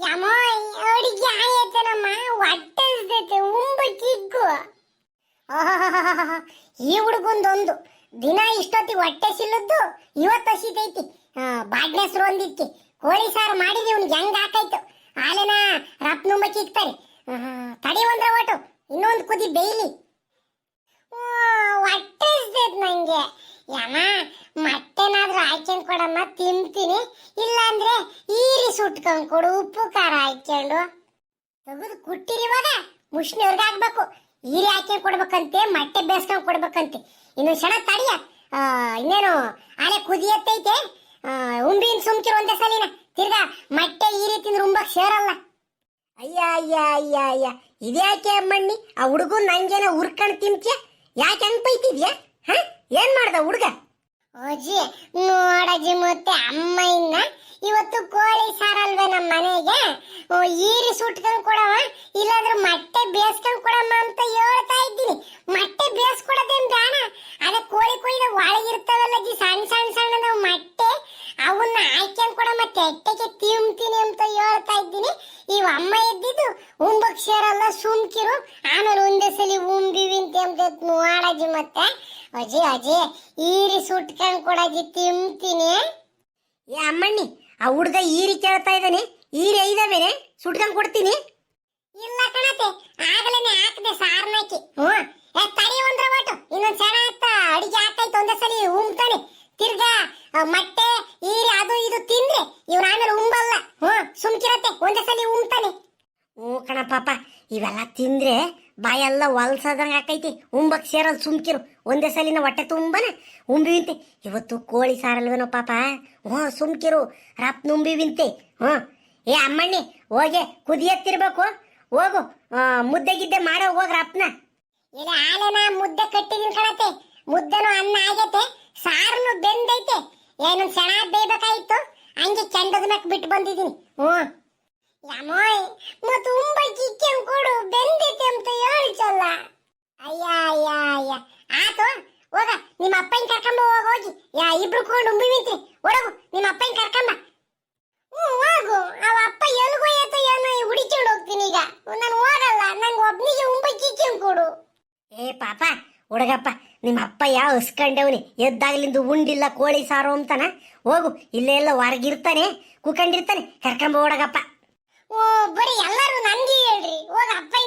ಯಮಾಯ್ ಅಡಿಗೆ ಆಯ್ತನಮ್ಮ ಹೊಟ್ಟೆ ಹಸ್ದೈತೆ ಉಂಬಕ್ಕಿಗ್ಗು. ಈ ಹುಡುಗೊಂದೊಂದು ದಿನ ಇಷ್ಟೊತ್ತಿಗೆ ಹೊಟ್ಟೆ ಸಿಲ್ಲದ್ದು ಇವತ್ತು ಹಸಿತೈತಿ. ಬಾಡ್ನೆಸ್ರು ಒಂದಿಕ್ಕಿ ಕೋಳಿ ಸಾರು ಮಾಡಿದ್ರಿ ಇವ್ನಿಗೆ ಹೆಂಗ್ ಹಾಕಾಯ್ತು. ಆಲೆನ ರಪ್ ನುಂಬಕ್ಕಿ ಇಕ್ತಾರೆ. ತಡಿ ಒಂದ್ರ ಒಟ್ಟು ಇನ್ನೊಂದು ಕುದಿ ಬೇಯ್ಲಿ. ಹೊಟ್ಟೆ ಹಸ್ದೈತ್ ನಂಗೆ. ಯಮ್ಮ ಮಟ್ಟೆನಾದ್ರೂ ಹಾಕ್ಯಂಡ್ ಕೊಡಮ್ಮ ತಿಂತೀನಿ, ಇಲ್ಲಾಂದ್ರೆ ಈರಿ ಸುಟ್ಕೊಂಡ್ ಕೊಡು ಉಪ್ಪು ಖಾರ ಹಾಕ್ಯಂಡು. ತೆಗೆದು ಕುಟ್ಟಿರಿವಾಗ ಮುಷ್ಣಿಯವ್ರಿಗೆ ಹಾಕ್ಬೇಕು. ಈರಿ ಹಾಕ್ಯಂಡ್ ಕೊಡ್ಬೇಕಂತೆ, ಮೊಟ್ಟೆ ಬೇಯಿಸ್ಕೊಂಡ್ ಕೊಡ್ಬೇಕಂತೆ. ಇನ್ನೊಂದ್ ಕ್ಷಣ ತಡಿಯ. ಇನ್ನೇನು ಆಳೆ ಕುದಿಯತ್ತೈತೆ. ಉಂಬಿನ ಸುಮ್ಕಿರು ಒಂದೇ ಸಲಿನ. ತಿರ್ಗಾ ಮೊಟ್ಟೆ ಈರಿ ತಿಂದ್ರೆ ಉಂಬಕ್ ಸೇರಲ್ಲ. ಅಯ್ಯ ಅಯ್ಯ ಅಯ್ಯ ಅಯ್ಯ ಇದ್ಯಾಕೆ ಅಮ್ಮಣ್ಣಿ ಆ ಹುಡುಗನ್ ನಂಗೇನ ಉರ್ಕಂಡ್ ತಿಂತ್ಯ? ಯಾಕೆ ಹಂಗ್ ಬೈತಿದ್ಯಾ? ಹ ಏನ್ ಮಾಡ್ದ ಹುಡುಗ? ಅಜ್ಜಿ ನೋಡಜ್ಜಿ ಮತ್ತೆ ಅಮ್ಮ ಇನ್ನ ಇವತ್ತು ಕೋಳಿ ಸಾರಲ್ವೇ ನಮ್ಮ ಮನೆಗೆ. ಈರಿ ಸುಟ್ಕೊಂಡ್ ಕೊಡವ ಇಲ್ಲಾಂದ್ರೆ ಮೊಟ್ಟೆ ಬೇಯಿಸ್ಕೊಂಡ್ ಕೊಡಮ್ಮ ಅಂತ ಹೇಳ್ತಾ ಇದ್ದೀನಿ. ಮೊಟ್ಟೆ ಬೇಯಿಸ್ಕೊಡೋದೇನ್ ಬೇಡ, ಅದೇ ಕೋಳಿ ಕೊಯ್ದ ಒಳಗಿರ್ತಾವಲ್ಲ ಜಿ ಸಣ್ಣ ಸಣ್ಣ ಸಣ್ಣ ನಾವು ಮೊಟ್ಟೆ ಅವನ್ನ ಹಾಕ್ಯಂಡ್ ಕೊಡಮ್ಮ ತೆಟ್ಟೆಗೆ ತಿಂತೀನಿ ಅಂತ ಹೇಳ್ತಾ ಇದ್ದೀನಿ. ಇವ್ ಅಮ್ಮ ಎದ್ದಿದ್ದು ಉಂಬಕ್ ಸೇರಲ್ಲ ಸುಮ್ಕಿರು, ಆಮೇಲೆ ಒಂದೇ ಸಲಿ ಉಂಬಿವಿಂತೆ ಅಂತ ನೋಡಜ್ಜಿ ಮತ್ತೆ. ಅಜ್ಜಿ ಅಜ್ಜಿ ಈರಿ ಸುಟ್ಕೊಂಡ್ ಕೊಡಜ್ಜಿ ತಿಂತೀನಿ. ಏ ಅಮ್ಮಣ್ಣಿ ಆ ಹುಡ್ಗ ಈರಿ ಕೇಳ್ತಾ ಇದ್ದಾನೆ, ಈರಿ ಐದವೇನೆ ಸುಟ್ಕೊಂಡ್ ಕೊಡ್ತೀನಿ. ಇಲ್ಲ ಕಣತೆ ಆಗಲೇನೆ ಹಾಕದೆ ಸಾರ್ನಾಕಿ. ತಡಿ ಒಂದ್ರ ಒಟ್ಟು ಇನ್ನೊಂದ್ ಸಣ ಹತ್ತ ಅಡಿಗೆ ಹಾಕೈತೆ ಒಂದೇ ಸಲಿ ಉಂಬ್ತಾನೆ. ತಿರ್ಗಾ ಮೊಟ್ಟೆ ಈರಿ ಅದು ಇದು ತಿಂದ್ರೆ ಇವ್ನ ಆಮೇಲೆ ಉಂಬಲ್ಲ. ಸುಮ್ಕಿರತ್ತೆ ಒಂದೇ ಸಲಿ ಉಂಬ್ತಾನೆ. ಕಣ ಪಾಪ ಇವೆಲ್ಲ ತಿಂದ್ರೆ ಬಾಯೆಲ್ಲ ಹೊಲ್ಸದಂಗ ಹಾಕೈತಿ, ಉಂಬಕ್ ಸೇರಲ್ ಸುಮ್ಕಿರು. ಒಂದೇ ಸಲಿನ ಹೊಟ್ಟೆ ತುಂಬನ ಉಂಬಿವಿಂತೆ. ಇವತ್ತು ಕೋಳಿ ಸಾರಲ್ವೇನೋ ಪಾಪ. ಸುಮ್ಕಿರು ರಪ್ ನುಂಬಿವಿಂತೆ. ಏ ಅಮ್ಮಣ್ಣಿ ಹೋಗೆ ಕುದಿಯತ್ತಿರ್ಬೇಕು, ಹೋಗು ಮುದ್ದೆ ಗಿದ್ದೆ ಮಾಡೋ ಹೋಗ ರಪ್ನ. ಇಲ್ಲ ಆಲೆನ ಮುದ್ದೆ ಕಟ್ಟಿದೀನಿ ಕಣತೆ, ಮುದ್ದೆನು ಅನ್ನ ಆಗೈತೆ, ಸಾರನು ಬೆಂದೈತೆ. ಏನೊಂದ್ ಸಣ ಬೇಯ್ಬೇಕಾಯ್ತು, ಹಂಗೆ ಕೆಂಡದ ಮ್ಯಾಕ್ ಬಿಟ್ಟು ಬಂದಿದ್ದೀನಿ. ಯಮೋಯ್ ಮತ್ ಉಂಬಕ್ಕಿ ಕೊಡು ಬೆಂದೈತೆ ಅಂತ ಹೇಳ್ಚಲ್ಲ. ಅಯ್ಯ ಅಯ್ಯ ಅಯ್ಯ ಆತು ಹೋಗ ನಿಮ್ಮ ಅಪ್ಪನ ಕರ್ಕೊಂಬ ಹೋಗಿ. ಇಬ್ರು ಕೊಂಡು ಉಂಬಿವಿಂತ್ರಿ ಒಡಗು ನಿಮ್ಮ ಅಪ್ಪನ ಕರ್ಕೊಂಬ. ಹೋಗು ಅವ ಅಪ್ಪ ಎಲ್ಗೋಯ್ತ ಏನೋ ಹುಡಿಕೊಂಡು ಹೋಗ್ತೀನಿ ಈಗ. ನಾನು ಹೋಗಲ್ಲ, ನಂಗೆ ಒಬ್ನಿಗೆ ಉಂಬಕ್ಕಿ ಕೊಡು. ಏ ಪಾಪ ಹುಡುಗಪ್ಪ ನಿಮ್ಮ ಅಪ್ಪ ಯಾವ ಹಸ್ಕೊಂಡವನಿ ಎದ್ದಾಗ್ಲಿಂದ ಉಂಡಿಲ್ಲ ಕೋಳಿ ಸಾರು ಅಂತಾನ. ಹೋಗು ಇಲ್ಲೇ ಎಲ್ಲ ಹೊರಗಿರ್ತಾನೆ ಕುಕೊಂಡಿರ್ತಾನೆ, ಕರ್ಕೊಂಬ ಹುಡುಗಪ್ಪ. ಬರೀ ಎಲ್ಲರೂ ನನ್ಗೆ ಹೇಳ್ರಿ ಹೋಗ ಅಪ್ಪನ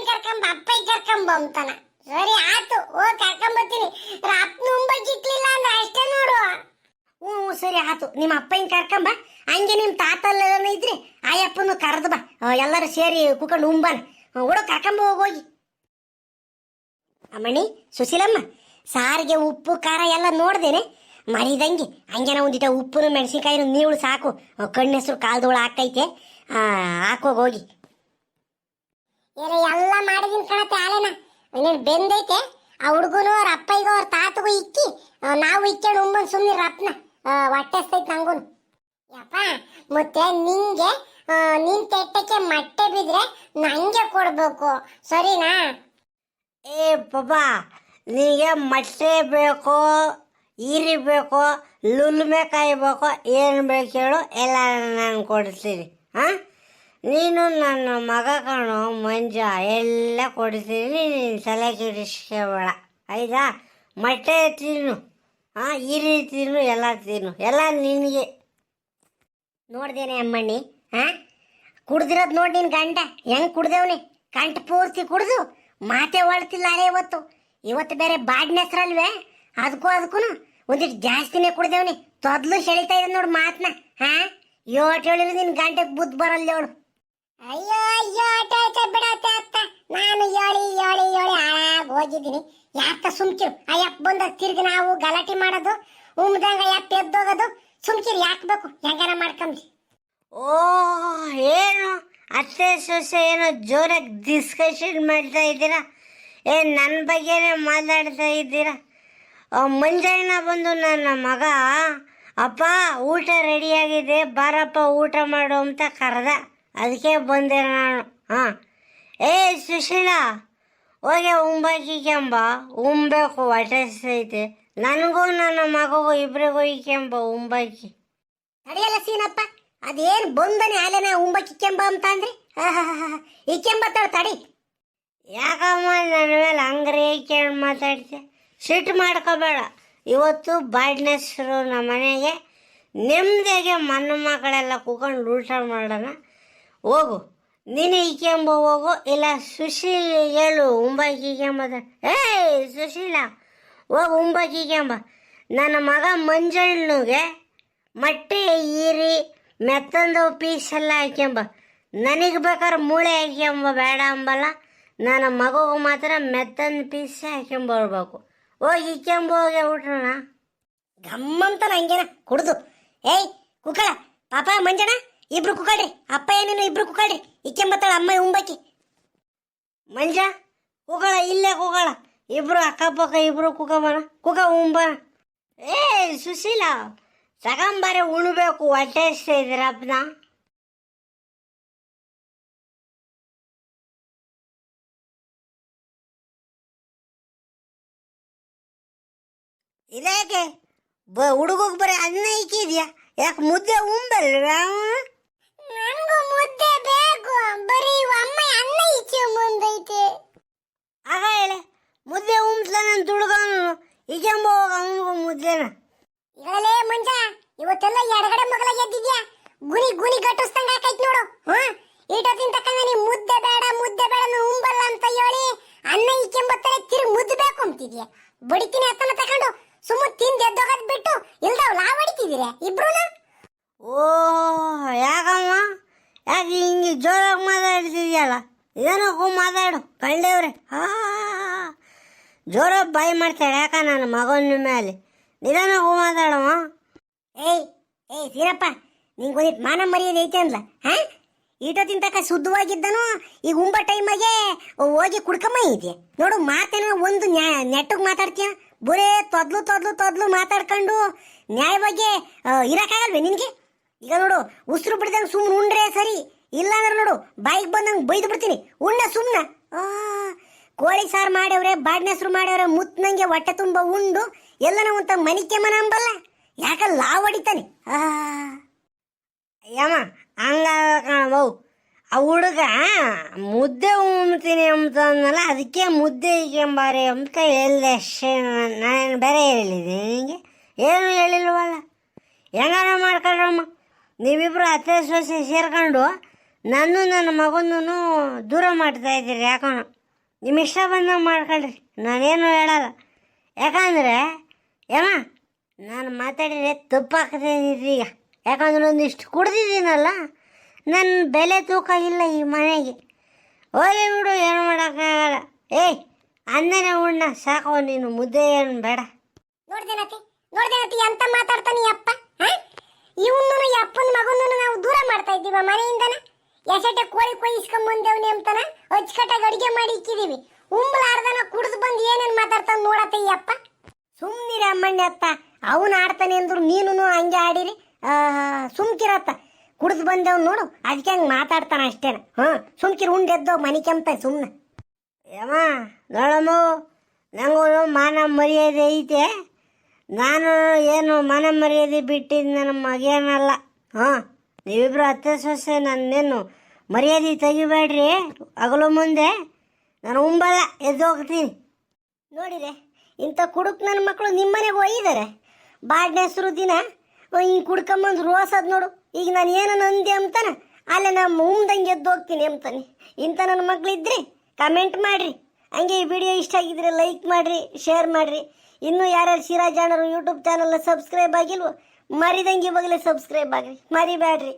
ಕರ್ಕೊಂಬ ಅಂತಾನ. ಸರಿ ಆತು ಹೋಗ್ ಕರ್ಕೊಂಬತ್ತೀನಿ. ಅಪ್ಪನ ಉಂಬಕ್ಕಿಕ್ಲಿಲ್ಲ ಅಂದ್ರೆ ಅಷ್ಟೇ ನೋಡು. ಸರಿ ಆತು ನಿಮ್ಮ ಅಪ್ಪನ ಕರ್ಕೊಂಬ. ಹಂಗೆ ನಿಮ್ ತಾತಲ್ಲ ಇದ್ರಿ ಆಯಪ್ಪನು ಕರೆದು ಬಾ, ಎಲ್ಲರೂ ಸೇರಿ ಕುಕೊಂಡು ಉಂಬಾನ. ಹುಡುಗ ಕರ್ಕೊಂಬ ಹೋಗಿ. ಅಮ್ಮಣಿ ಸುಶೀಲಮ್ಮ ಸಾರಿಗೆ ಉಪ್ಪು ಖಾರ ಎಲ್ಲ ನೋಡ್ದೇನೆ ಮರಿದಂಗೆ. ಹಂಗೇನ ಒಂದಿಟ ಉಪ್ಪು ಮೆಣಸಿನ್ಕಾಯಿನ ನೀವಳು ಸಾಕು. ಕಣ್ಣೆಸರು ಕಾಲ್ದೋಳು ಹಾಕೈತೆ, ಹಾಕೋಗಿ. ಎಲ್ಲ ಮಾಡಿದೀನಿ ಕಣತೆ ಆಲೆನ. ಇನ್ನೇನು ಬೆಂದೈತೆ. ಆ ಹುಡುಗನು ಅವ್ರ ಅಪ್ಪಯ್ಯಗೂ ಅವ್ರ ತಾತಗೂ ಇಕ್ಕಿ ನಾವು ಇಕ್ಕೊಂಡು ಉಂಬನ್ ಸುಮ್ಮನೆ ರಪ್ನ ಹೊಟ್ಟೆಸ್ತೈತೆ ನಂಗೂನು. ಯಪ್ಪ ಮತ್ತೆ ನಿಂಗೆ ನಿನ್ ತೆಟ್ಟಕ್ಕೆ ಮೊಟ್ಟೆ ಬಿದ್ರೆ ನಂಗೆ ಕೊಡ್ಬೇಕು ಸರಿನಾ? ಏ ಪಾಪಾ ನಿನಗೆ ಮೊಟ್ಟೆ ಬೇಕೋ ಈರಿ ಬೇಕೋ ಲುಲ್ಮೆ ಕಾಯ್ಬೇಕೋ ಏನು ಬೇಕು ಹೇಳು, ಎಲ್ಲ ನಾನು ಕೊಡ್ತೀನಿ. ನೀನು ನನ್ನ ಮಗ ಕಣೋ ಮಂಜ, ಎಲ್ಲ ಕೊಡ್ತೀನಿ, ನೀನು ತಲೆ ಕೆಡಿಸ್ಕೋಬೇಡ ಆಯ್ತಾ? ಮೊಟ್ಟೆ ತಿನ್ನು, ಈರಿ ತಿನ್ನು, ಎಲ್ಲ ತಿನ್ನು, ಎಲ್ಲ ನಿನಗೆ. ನೋಡ್ದೇನೆ ಅಮ್ಮಣ್ಣಿ ಕುಡ್ದಿರೋದು ನೋಡಿ ನಿನ್ ಗಂಡ ಹೆಂಗ್ ಕುಡ್ದೇವ್ನಿ. ಕಂಠ ಪೂರ್ತಿ ಕುಡ್ದು ಮಾತೆ ಹೊಳ್ತಿಲ್ಲ ಅರೆ ಇವತ್ತು ಬೇರೆ ಬಾಡಿನ ಹೆಸ್ರಲ್ವೇ, ಅದಕ್ಕೂ ಒಂದಿಟ್ಟು ಜಾಸ್ತಿನೇ ಕುಡ್ದೇವ್ನಿ. ತೊದ್ಲು ಸೆಳಿತಾ ಇದೆ ನೋಡು ಮಾತನ್ನ. ಯೋಟ್ ಹೇಳಿಲ್ಲ ನಿನ್ ಗಂಟೆಗೆ ಬುದ್ಧ ಬರಲ್ಲ ಅವಳು. ಅಯ್ಯೋ ಅಯ್ಯೋ ಆಟ ಬಿಡತ್ತೆ ಅತ್ತ, ನಾನು ಹೇಳಿ ಹಾಳಾಗಿ ಹೋಗಿದ್ದೀನಿ. ಯಾಕ ಸುಮ್ಕಿರು. ಅಯ್ಯಪ್ಪ ಬಂದಾಗ ತಿರ್ಗಿ ನಾವು ಗಲಾಟೆ ಮಾಡೋದು, ಉಮ್ದಂಗ ಅಯ್ಯಪ್ಪ ಎದ್ದೋಗೋದು. ಸುಮ್ಕಿರು ಯಾಕೆ ಬೇಕು, ಹೆಂಗಾರ ಮಾಡ್ಕೊಂಡ್ರಿ. ಏನು ಅತ್ತೆ ಸೊಸೆ ಏನೋ ಜೋರಾಗಿ ಡಿಸ್ಕಷನ್ ಮಾಡ್ತಾ ಇದ್ದೀರಾ? ನನ್ನ ಬಗ್ಗೆನೇ ಮಾತಾಡ್ತಾ ಇದ್ದೀರಾ? ಮುಂಜಾನೆ ಬಂದು ನನ್ನ ಮಗ ಅಪ್ಪ ಊಟ ರೆಡಿಯಾಗಿದೆ ಬಾರಪ್ಪ ಊಟ ಮಾಡು ಅಂತ ಕರೆದ, ಅದಕ್ಕೆ ಬಂದೆ ನಾನು. ಏ ಸುಶೀಲಾ ಹೋಗಿ ಉಂಬಕ್ಕಿಕೆಂಬ, ಉಂಬೇಕು ಹೊಟ್ಟೆಸ್ತೈತೆ ನನಗೂ ನನ್ನ ಮಗಗೂ ಇಬ್ಬರಿಗೂ ಇಕ್ಕೆಂಬ ಉಂಬಕ್ಕಿ. ನಡೆಯಲ್ಲ ಸೀನಪ್ಪ, ಅದೇನು ಬಂದನೆ ಆಲೆನ ಉಂಬಕ್ ಇಕ್ಕೆಂಬ ಅಂತ ಅಂದ್ರಿ ಇಕ್ಕೆಂಬತ್ತಾಳ ತಡಿ. ಯಾಕಮ್ಮ ನನ್ನ ಮೇಲೆ ಹಂಗ್ರೆ ಕೇಳಿ ಮಾತಾಡ್ತೆ? ಸಿಟ್ಟು ಮಾಡ್ಕೋಬೇಡ. ಇವತ್ತು ಬಾಡ್ನೆಸ್ರು ನಮ್ಮ ಮನೆಗೆ ನೆಮ್ಮದಿಗೆ ಮಣ್ಣು ಮಕ್ಕಳೆಲ್ಲ ಕೂಕೊಂಡು ಊಟ ಮಾಡೋಣ. ಹೋಗು, ನೀನು ಇಕ್ಕೆಂಬ ಹೋಗು, ಇಲ್ಲ ಸುಶೀಲ್ ಹೇಳು ಉಂಬಾಕಿ ಇಕ್ಕೆಂಬ. ಸುಶೀಲ ಹೋಗು ಉಂಬಾಕಿ ಇಕ್ಕೆಂಬ. ನನ್ನ ಮಗ ಮಂಜಣ್ಣಗೆ ಮೊಟ್ಟೆ ಈರಿ ಮೆತ್ತಂದು ಪೀಸೆಲ್ಲ ಹಾಕ್ಯಂಬ. ನನಗೆ ಬೇಕಾದ್ರೆ ಮೂಳೆ ಹಾಕ್ಯಂಬ ಬೇಡ ಅಂಬಲ್ಲ. ನನ್ನ ಮಗುಗೆ ಮಾತ್ರ ಮೆತ್ತಂದು ಪೀಸೆ ಹಾಕ್ಯಂಬರ್ಬೇಕು. ಹೋಗಿ ಇಕ್ಕೆಂಬ ಹೋಗಿ ಊಟಣ. ಗಮ್ಮಂತ ಹಂಗೇನ ಕುಡ್ದು. ಏಯ್ ಕುಕ್ಕಳ, ಪಾಪ ಮಂಜಣ್ಣ ಇಬ್ರು ಕುಕ್ಕಳ್ರಿ, ಅಪ್ಪ ಏನೇನು ಇಬ್ರು ಕುಕ್ಕಳ್ರಿ, ಇಕ್ಕೆಂಬತ್ತಾಳ ಅಮ್ಮ ಉಂಬಾಕಿ. ಮಂಜ ಕೂಗಳ, ಇಲ್ಲೇ ಕೂಗಳ, ಇಬ್ರು ಅಕ್ಕಪಕ್ಕ ಇಬ್ರು ಕುಕಮನ ಕುಕ ಉಂಬನ. ಸುಶೀಲ ತಗೊಂಬಾರೆ ಉಣ್ಬೇಕು, ಹೊಟ್ಟೆ ಇದ್ದೀರಪ್ಪನ. ಇದ್ಯಾಕೆ ಹುಡುಗಗ್ ಬರೀ ಅನ್ನ ಇಕ್ಕಿದ್ಯಾ? ಯಾಕೆ ಮುದ್ದೆ ಉಂಬಲ್ವ? ನನಗೂ ಮುದ್ದೆ ಬೇಕು, ಬರೀ ಅಮ್ಮ ಅನ್ನ ಇಚ್ಚೆ ಮುಂದೈತೆ. ಆಗ ಹೇಳೆ ಮುದ್ದೆ ಉಂಬ್ಸ್ಲ ನನ್ನ ತುಡುಗವನು ಈಗೆಂಬ ಹೋಗ ಅವನಿಗೂ ಮುದ್ದೆನ. ಈಗಲೇ ಮಂಜ ಇವತ್ತೆಲ್ಲ ಎಡಗಡೆ ಮಗಲ ಎದ್ದಿದ್ಯಾ, ಗುನಿ ಗುನಿ ಗಟ್ಟಿಸ್ದಂಗ ಆಕೈತ್ ನೋಡು. ಈಟೊತ್ತಿನ ತಕ್ಕಂಗ ನೀ ಮುದ್ದೆ ಬೇಡ ನಾನು ಉಂಬಲ್ಲ ಅಂತ ಹೇಳಿ ಅನ್ನ ಇಕ್ಕೆಂಬತ್ತರೆ ತಿರುಗಿ ಮುದ್ದೆ ಬೇಕು ಅಂತಿದ್ಯಾ. ಬಡಿತೀನಿ ಅತ್ತನ ತಕೊಂಡು ಸುಮ್ಮ ತಿಂದು ಎದ್ದೋಗದ್ ಬಿಟ್ಟು ಇಲ್ದವ್ ಲಾವ್ ಹೊಡಿತಿದ್ದೀರ ಇಬ್ರುನ. ಓ ಯಾಕಮ್ಮ, ಯಾಕೆ ಹಿಂಗೆ ಜೋರಾಗಿ ಮಾತಾಡ್ತಿದ್ಯಲ್ಲ? ಏನಕ್ಕೂ ಮಾತಾಡು ಕಂಡೇವ್ರೆ. ಜೋರಾಗಿ ಬಾಯಿ ಮಾಡ್ತಾಳೆ ಯಾಕ ನನ್ನ ಮಗನ ಮೇಲೆ? ನಿಧಾನಕ್ಕೂ ಮಾತಾಡಮ್ಮ. ಏಯ್ ಏಯ್ ಸೀರಪ್ಪ, ನಿಂಗೊಂದಿಟ್ಟು ಮಾನ ಮರ್ಯಾದೆ ಐತೆ ಅಂದ್ಲ. ಈಟೊತ್ತಿನ ತಕ್ಕ ಶುದ್ಧವಾಗಿದ್ದನು ಈಗ ಉಂಬ ಟೈಮಾಗೆ ಹೋಗಿ ಕುಡ್ಕಮ್ಮ ಇದೆಯಾ ನೋಡು. ಮಾತೇನ ಒಂದು ನೆಟ್ಟಗೆ ಮಾತಾಡ್ತೀಯ, ಬರೇ ತೊದ್ಲು ಮಾತಾಡ್ಕೊಂಡು ನ್ಯಾಯವಾಗಿ ಇರಕ್ಕಾಗಲ್ವೇ ನಿನಗೆ? ಈಗ ನೋಡು, ಉಸಿರು ಬಿಡ್ದಂಗೆ ಸುಮ್ಮನೆ ಉಂಡ್ರೆ ಸರಿ, ಇಲ್ಲ ಅಂದ್ರೆ ನೋಡು ಬಾಯಿಗೆ ಬಂದಂಗೆ ಬೈದು ಬಿಡ್ತೀನಿ. ಉಣ್ಣ ಸುಮ್ಮನೆ. ಕೋಳಿ ಸಾರು ಮಾಡ್ಯವ್ರೆ, ಬಾಡ್ನೆ ಹೆಸರು ಮಾಡ್ಯವ್ರೆ, ಮುತ್ತನಂಗೆ ಹೊಟ್ಟೆ ತುಂಬ ಉಂಡು ಎಲ್ಲನ ಒಂತ ಮನಿಕೆ ಮನ ಅಂಬಲ್ಲ. ಯಾಕ ಲಾವ್ ಹೊಡಿತಾನೆ. ಅಯ್ಯಮ್ಮ ಹಂಗ ಕಾಣಬವು. ಆ ಹುಡುಗ ಮುದ್ದೆ ಉಣ್ತೀನಿ ಅಂತಂದಲ್ಲ, ಅದಕ್ಕೆ ಮುದ್ದೆ ಈಗೆಂಬಾರೆ ಅಂತ ಹೇಳಿದೆ ಅಷ್ಟೇ. ನಾನೇನು ಬೇರೆ ಹೇಳಿದ್ದೀನಿ ನಿನಗೆ? ಏನು ಹೇಳಿಲ್ವಲ್ಲ. ಹೆಂಗಾರ ಮಾಡ್ಕೊಳ್ರಮ್ಮ, ನೀವಿಬ್ರು ಅತ್ತೆ ಸೊಸೆ ಸೇರ್ಕೊಂಡು ನನ್ನ ಮಗನೂ ದೂರ ಮಾಡ್ತಾ ಇದ್ದೀರಿ. ಯಾಕೋಣ ನಿಮ್ಮ ಇಷ್ಟ ಬಂದಂಗೆ ಮಾಡ್ಕೊಳ್ರಿ, ನಾನೇನು ಹೇಳಲ್ಲ. ಯಾಕಂದರೆ ಏಮ್ಮ ನಾನು ಮಾತಾಡಿದ್ರೆ ತಪ್ಪಾಗ್ತೀನಿ ಈಗ. ಯಾಕಂದ್ರೆ ಒಂದಿಷ್ಟು ಕುಡ್ದಿದ್ದೀನಲ್ಲ, ನನ್ನ ಬೆಲೆ ತೂಕ ಇಲ್ಲ ಈ ಮನೆಗೆ. ಹೋಗಿ ಬಿಡು, ಏನು ಮಾಡೋಕ್ಕಾಗಲ್ಲ. ಏಯ್ ಅಂದನೇ ಉಣ್ಣ ಸಾಕೋ, ನೀನು ಮುದ್ದೆ ಏನು ಬೇಡ. ನೋಡ್ದೇನತಿ ಅಂತ ಮಾತಾಡ್ತಾನೆ ಅಪ್ಪ. ಇವನು ಈ ಅಪ್ಪನ ಮಗನನ್ನು ನಾವು ದೂರ ಮಾಡ್ತಾ ಇದ್ದೀವ ಮನೆಯಿಂದನ. ಎಸಟೆ ಕೋಳಿ ಕೊಯ್ಸ್ಕೊಂಬಂದೇವ್ನಿ ಅಂತಾನ ಅಚ್ಚುಕಟ್ಟಾಗಿ ಅಡಿಗೆ ಮಾಡಿ ಇಕ್ಕಿದೀವಿ. ಉಂಬಲಾರ್ದನ ಕುಡಿದು ಬಂದು ಏನೇನು ಮಾತಾಡ್ತಾನೆ ನೋಡತ್ತ ಈ ಅಪ್ಪ. ಸುಮ್ಮನಿರ ಅಮ್ಮಣ್ಣ ಅತ್ತ, ಅವನು ಆಡ್ತಾನೆ ಅಂದ್ರು ನೀನು ಹಂಗೆ ಆಡಿರಿ. ಸುಮ್ಕಿರತ್ತ, ಕುಡಿದು ಬಂದೇವ್ ನೋಡು ಅದಕ್ಕೆ ಹಂಗೆ ಮಾತಾಡ್ತಾನ ಅಷ್ಟೇನ. ಸುಮ್ಕಿರು ಉಂಡೆದ್ದೋ ಮನೆ ಕೆಮ್ತಾನೆ ಸುಮ್ಮನೆ. ಏಮ್ಮ ನೋಡಮ್ಮ, ನನಗೂ ಮಾನ ಮರ್ಯಾದೆ ಐತೆ. ನಾನು ಏನು ಮಾನ ಮರ್ಯಾದೆ ಬಿಟ್ಟಿದ್ದು ನನ್ನ ಮಗೇನಲ್ಲ. ನೀವಿಬ್ರು ಅತ್ತೆ ಸೊಸೆ ನನ್ನೇನು ಮರ್ಯಾದೆ ತೆಗಿಬೇಡ್ರಿ. ಹಗಲು ಮುಂದೆ ನಾನು ಉಂಬಲ್ಲ, ಎದ್ದೋಗ್ತೀನಿ. ನೋಡಿರೆ ಇಂಥ ಕುಡುಕ್ ನನ್ನ ಮಕ್ಕಳು ನಿಮ್ಮನೆಗೆ ಒಯ್ದಾರೆ. ಬಾಡ್ನೆ ಹೆಸರು ದಿನ ಹಿಂಗೆ ಕುಡ್ಕೊಂಬಂದು ರೋಸದ್ ನೋಡು. ಈಗ ನಾನು ಏನನ್ನ ಅಂದೆ ಅಂತಾನೆ ಅಲ್ಲೇ ನಮ್ಮ ಉಮ್ದಂಗೆ ಎದ್ದು ಹೋಗ್ತೀನಿ ಅಂತಾನೆ. ಇಂಥ ನನ್ನ ಮಕ್ಕಳಿದ್ರೆ ಕಮೆಂಟ್ ಮಾಡಿರಿ. ಹಂಗೆ ಈ ವಿಡಿಯೋ ಇಷ್ಟ ಆಗಿದ್ರೆ ಲೈಕ್ ಮಾಡಿರಿ, ಶೇರ್ ಮಾಡಿರಿ. ಇನ್ನೂ ಯಾರ್ಯಾರು ಶಿರಾ ಜಾಣರು ಯೂಟ್ಯೂಬ್ ಚಾನಲ್ ಸಬ್ಸ್ಕ್ರೈಬ್ ಆಗಿಲ್ವೋ ಮರಿದಂಗೆ ಇವಾಗಲೇ ಸಬ್ಸ್ಕ್ರೈಬ್ ಆಗಿರಿ, ಮರಿಬೇಡ್ರಿ.